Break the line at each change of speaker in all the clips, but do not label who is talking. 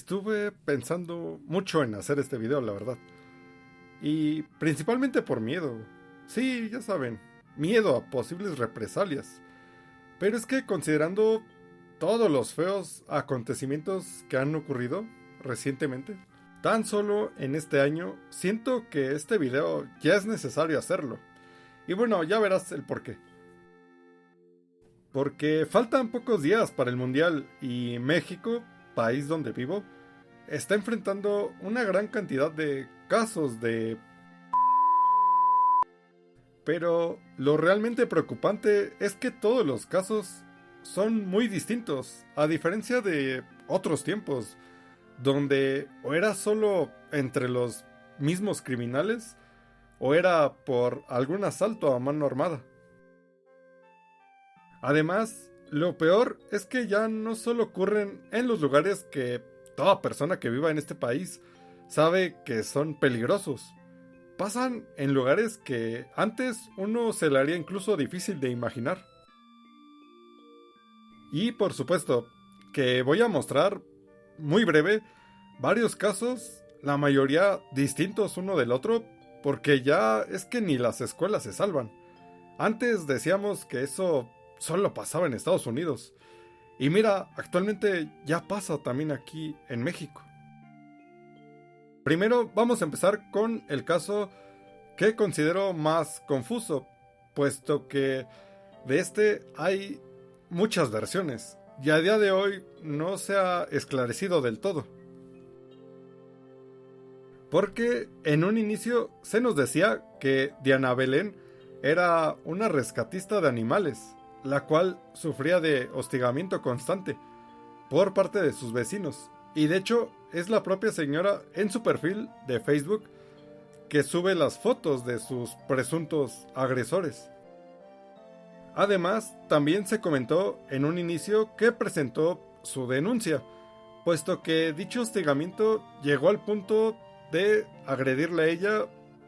Estuve pensando mucho en hacer este video, la verdad. Y principalmente por miedo. Sí, ya saben, miedo a posibles represalias. Pero es que considerando todos los feos acontecimientos que han ocurrido recientemente, tan solo en este año, siento que este video ya es necesario hacerlo. Y bueno, ya verás el porqué. Porque faltan pocos días para el Mundial y México, país donde vivo, está enfrentando una gran cantidad de casos de... Pero lo realmente preocupante es que todos los casos son muy distintos, a diferencia de otros tiempos, donde o era solo entre los mismos criminales, o era por algún asalto a mano armada. Además, lo peor es que ya no solo ocurren en los lugares que toda persona que viva en este país sabe que son peligrosos. Pasan en lugares que antes uno se le haría incluso difícil de imaginar. Y por supuesto, que voy a mostrar, muy breve, varios casos, la mayoría distintos uno del otro, porque ya es que ni las escuelas se salvan. Antes decíamos que eso solo pasaba en Estados Unidos. Y mira, actualmente ya pasa también aquí en México. Primero vamos a empezar con el caso que considero más confuso, puesto que de este hay muchas versiones y a día de hoy no se ha esclarecido del todo. Porque en un inicio se nos decía que Diana Belén era una rescatista de animales, la cual sufría de hostigamiento constante por parte de sus vecinos. Y de hecho es la propia señora en su perfil de Facebook que sube las fotos de sus presuntos agresores. Además, también se comentó en un inicio que presentó su denuncia, puesto que dicho hostigamiento llegó al punto de agredirle a ella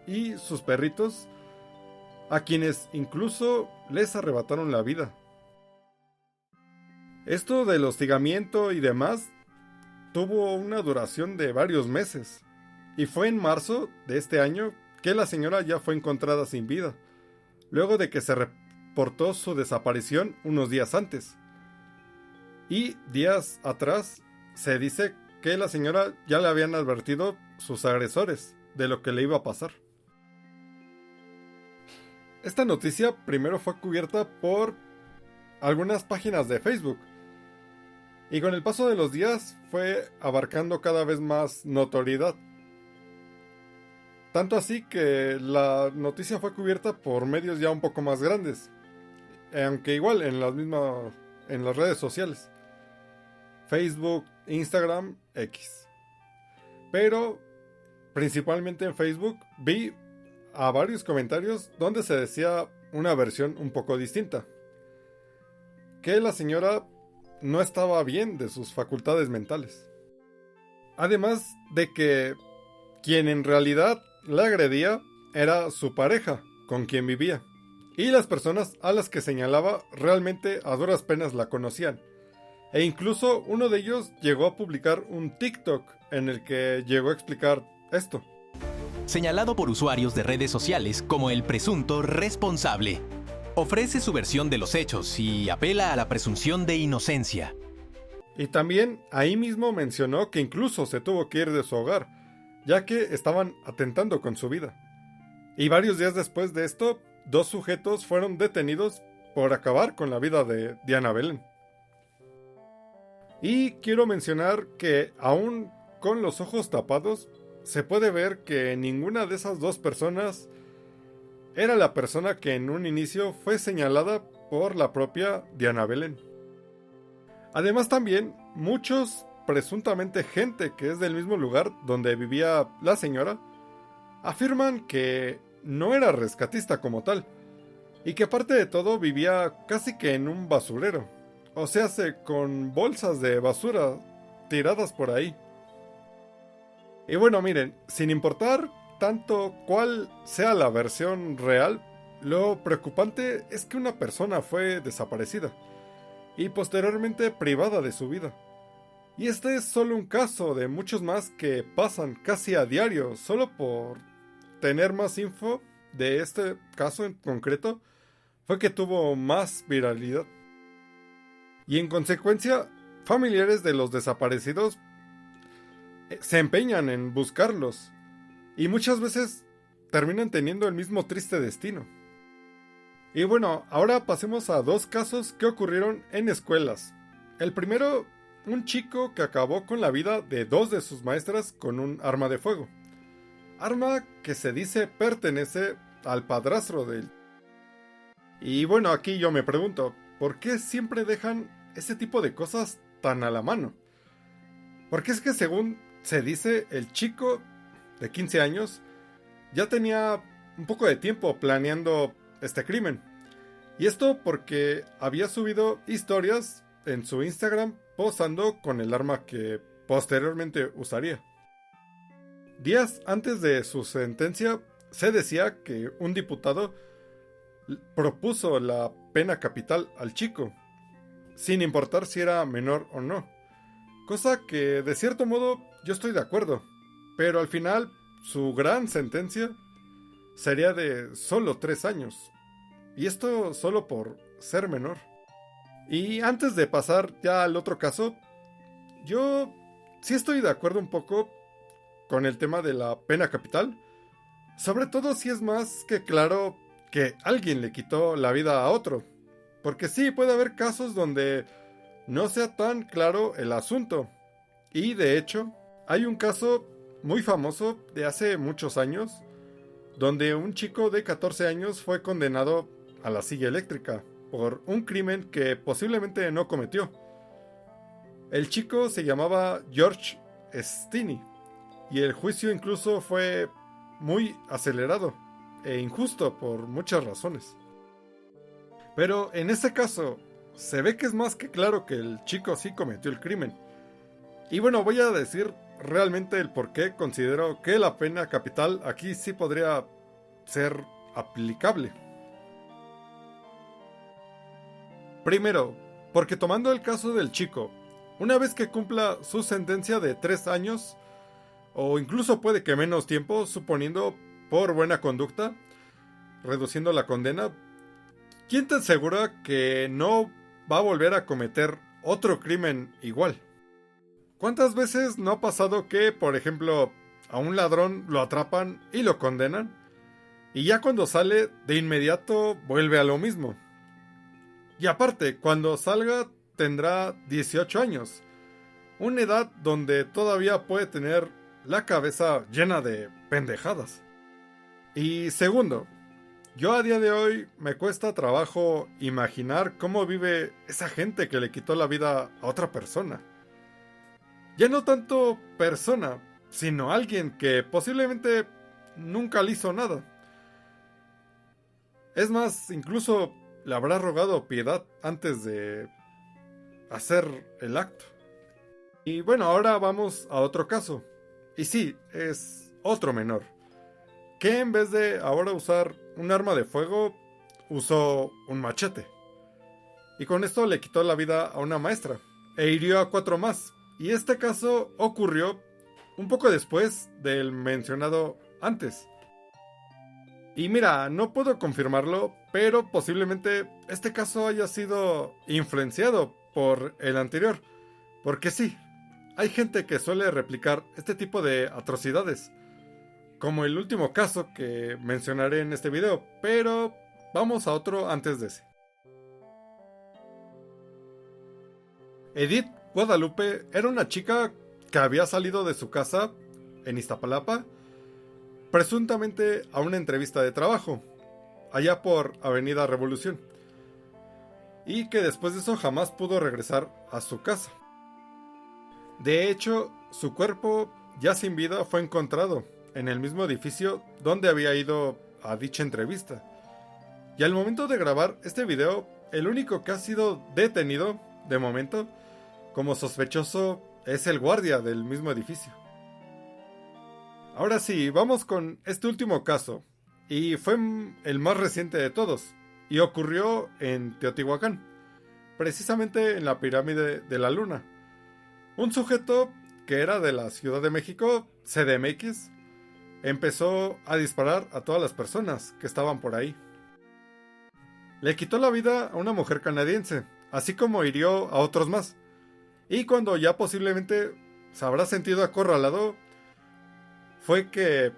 y sus perritos, a quienes incluso les arrebataron la vida. Esto del hostigamiento y demás tuvo una duración de varios meses, y fue en marzo de este año que la señora ya fue encontrada sin vida, luego de que se reportó su desaparición unos días antes. Y días atrás se dice que la señora ya le habían advertido sus agresores de lo que le iba a pasar. Esta noticia primero fue cubierta por algunas páginas de Facebook, y con el paso de los días fue abarcando cada vez más notoriedad. Tanto así que la noticia fue cubierta por medios ya un poco más grandes, aunque igual en las redes sociales, Facebook, Instagram, X. Pero principalmente en Facebook vi a varios comentarios donde se decía una versión un poco distinta, que la señora no estaba bien de sus facultades mentales. Además de que quien en realidad la agredía era su pareja, con quien vivía, y las personas a las que señalaba realmente a duras penas la conocían, e incluso uno de ellos llegó a publicar un TikTok en el que llegó a explicar esto.
Señalado por usuarios de redes sociales como el presunto responsable. Ofrece su versión de los hechos y apela a la presunción de inocencia.
Y también ahí mismo mencionó que incluso se tuvo que ir de su hogar, ya que estaban atentando con su vida. Y varios días después de esto, 2 sujetos fueron detenidos por acabar con la vida de Diana Belén. Y quiero mencionar que aún con los ojos tapados, se puede ver que ninguna de esas 2 personas era la persona que en un inicio fue señalada por la propia Diana Belén. Además también, muchos, presuntamente gente que es del mismo lugar donde vivía la señora, afirman que no era rescatista como tal, y que aparte de todo vivía casi que en un basurero, o sea, con bolsas de basura tiradas por ahí. Y bueno, miren, sin importar tanto cuál sea la versión real, lo preocupante es que una persona fue desaparecida y posteriormente privada de su vida. Y este es solo un caso de muchos más que pasan casi a diario. Solo por tener más info de este caso en concreto, fue que tuvo más viralidad. Y en consecuencia, familiares de los desaparecidos se empeñan en buscarlos. Y muchas veces terminan teniendo el mismo triste destino. Y bueno, ahora pasemos a dos casos que ocurrieron en escuelas. El primero, un chico que acabó con la vida de dos de sus maestras con un arma de fuego. Arma que se dice pertenece al padrastro de él. Y bueno, aquí yo me pregunto, ¿por qué siempre dejan ese tipo de cosas tan a la mano? Porque es que según se dice, el chico de 15 años ya tenía un poco de tiempo planeando este crimen. Y esto porque había subido historias en su Instagram posando con el arma que posteriormente usaría. Días antes de su sentencia, se decía que un diputado propuso la pena capital al chico, sin importar si era menor o no. Cosa que de cierto modo yo estoy de acuerdo, pero al final su gran sentencia sería de solo 3 años. Y esto solo por ser menor. Y antes de pasar ya al otro caso, yo sí estoy de acuerdo un poco con el tema de la pena capital. Sobre todo si es más que claro que alguien le quitó la vida a otro. Porque sí, puede haber casos donde no sea tan claro el asunto. Y de hecho, hay un caso muy famoso de hace muchos años, donde un chico de 14 años fue condenado a la silla eléctrica por un crimen que posiblemente no cometió. El chico se llamaba George Stinney y el juicio incluso fue muy acelerado e injusto por muchas razones. Pero en este caso, se ve que es más que claro que el chico sí cometió el crimen. Y bueno, voy a decir realmente el por qué considero que la pena capital aquí sí podría ser aplicable. Primero, porque tomando el caso del chico, una vez que cumpla su sentencia de 3 años, o incluso puede que menos tiempo, suponiendo por buena conducta, reduciendo la condena, ¿quién te asegura que no va a volver a cometer otro crimen igual? ¿Cuántas veces no ha pasado que, por ejemplo, a un ladrón lo atrapan y lo condenan? Y ya cuando sale, de inmediato vuelve a lo mismo. Y aparte, cuando salga tendrá 18 años. Una edad donde todavía puede tener la cabeza llena de pendejadas. Y segundo, yo a día de hoy me cuesta trabajo imaginar cómo vive esa gente que le quitó la vida a otra persona. Ya no tanto persona, sino alguien que posiblemente nunca le hizo nada. Es más, incluso le habrá rogado piedad antes de hacer el acto. Y bueno, ahora vamos a otro caso. Y sí, es otro menor, que en vez de ahora usar un arma de fuego, usó un machete. Y con esto le quitó la vida a una maestra, e hirió a 4 más. Y este caso ocurrió un poco después del mencionado antes. Y mira, no puedo confirmarlo, pero posiblemente este caso haya sido influenciado por el anterior. Porque sí, hay gente que suele replicar este tipo de atrocidades, como el último caso que mencionaré en este video, pero vamos a otro antes de ese. Edith Guadalupe era una chica que había salido de su casa en Iztapalapa, presuntamente a una entrevista de trabajo, allá por Avenida Revolución, y que después de eso jamás pudo regresar a su casa. De hecho, su cuerpo ya sin vida fue encontrado en el mismo edificio donde había ido a dicha entrevista. Y al momento de grabar este video, el único que ha sido detenido, de momento, como sospechoso es el guardia del mismo edificio. Ahora sí, vamos con este último caso, y fue el más reciente de todos, y ocurrió en Teotihuacán, precisamente en la pirámide de la Luna. Un sujeto que era de la Ciudad de México, CDMX, empezó a disparar a todas las personas que estaban por ahí. Le quitó la vida a una mujer canadiense, así como hirió a otros más. Y cuando ya posiblemente se habrá sentido acorralado, fue que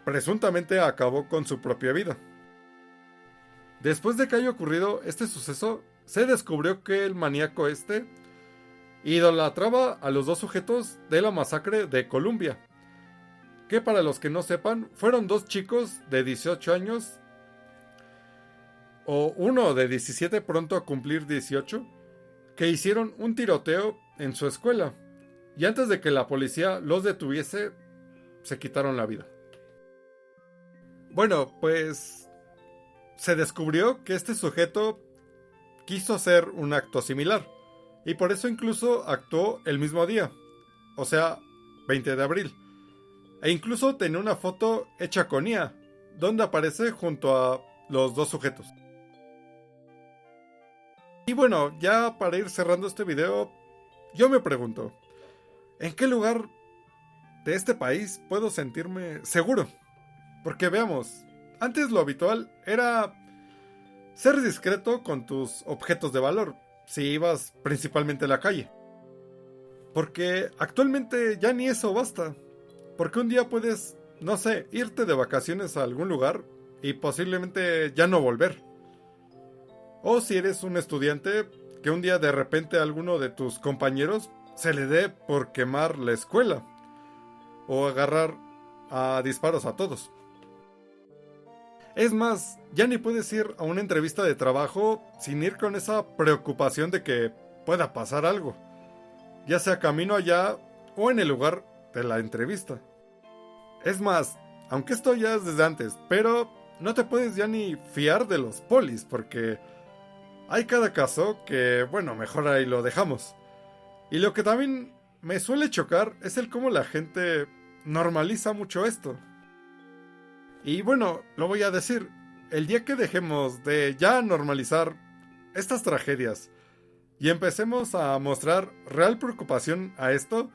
presuntamente acabó con su propia vida. Después de que haya ocurrido este suceso, se descubrió que el maníaco idolatraba a los dos sujetos de la masacre de Columbia, que para los que no sepan, fueron dos chicos de 18 años, o uno de 17 pronto a cumplir 18, que hicieron un tiroteo en su escuela, y antes de que la policía los detuviese, se quitaron la vida. Bueno, pues se descubrió que este sujeto quiso hacer un acto similar, y por eso incluso actuó el mismo día, o sea, 20 de abril. E incluso tenía una foto hecha con IA, donde aparece junto a los dos sujetos. Y bueno, ya para ir cerrando este video, yo me pregunto, ¿en qué lugar de este país puedo sentirme seguro? Porque veamos, antes lo habitual era ser discreto con tus objetos de valor, si ibas principalmente a la calle. Porque actualmente ya ni eso basta. Porque un día puedes, no sé, irte de vacaciones a algún lugar y posiblemente ya no volver. O si eres un estudiante, que un día de repente a alguno de tus compañeros se le dé por quemar la escuela. O agarrar a disparos a todos. Es más, ya ni puedes ir a una entrevista de trabajo sin ir con esa preocupación de que pueda pasar algo, ya sea camino allá o en el lugar de la entrevista. Es más, aunque esto ya es desde antes, pero no te puedes ya ni fiar de los polis, porque hay cada caso que, bueno, mejor ahí lo dejamos. Y lo que también me suele chocar es el cómo la gente normaliza mucho esto. Y bueno, lo voy a decir, el día que dejemos de ya normalizar estas tragedias y empecemos a mostrar real preocupación a esto,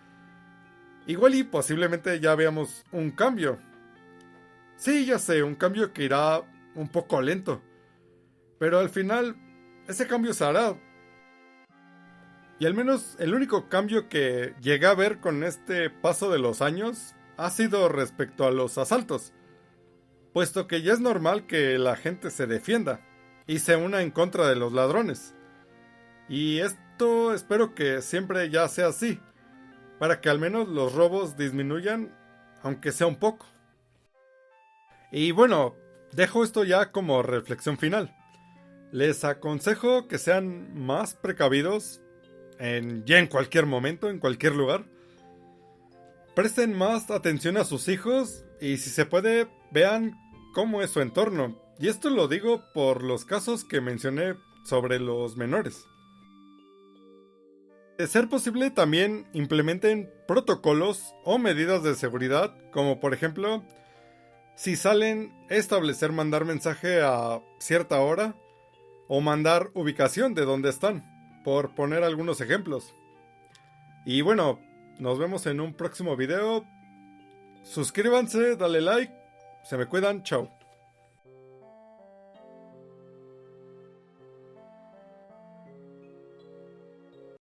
igual y posiblemente ya veamos un cambio. Sí, ya sé, un cambio que irá un poco lento, pero al final ese cambio se hará. Y al menos el único cambio que llegué a ver con este paso de los años ha sido respecto a los asaltos, puesto que ya es normal que la gente se defienda y se una en contra de los ladrones. Y esto espero que siempre ya sea así, para que al menos los robos disminuyan, aunque sea un poco. Y bueno, dejo esto ya como reflexión final. Les aconsejo que sean más precavidos ya en cualquier momento, en cualquier lugar. Presten más atención a sus hijos y si se puede, vean cómo es su entorno. Y esto lo digo por los casos que mencioné sobre los menores. De ser posible, también implementen protocolos o medidas de seguridad, como por ejemplo, si salen, establecer mandar mensaje a cierta hora o mandar ubicación de dónde están, por poner algunos ejemplos. Y bueno, nos vemos en un próximo video. Suscríbanse, dale like, se me cuidan, chao.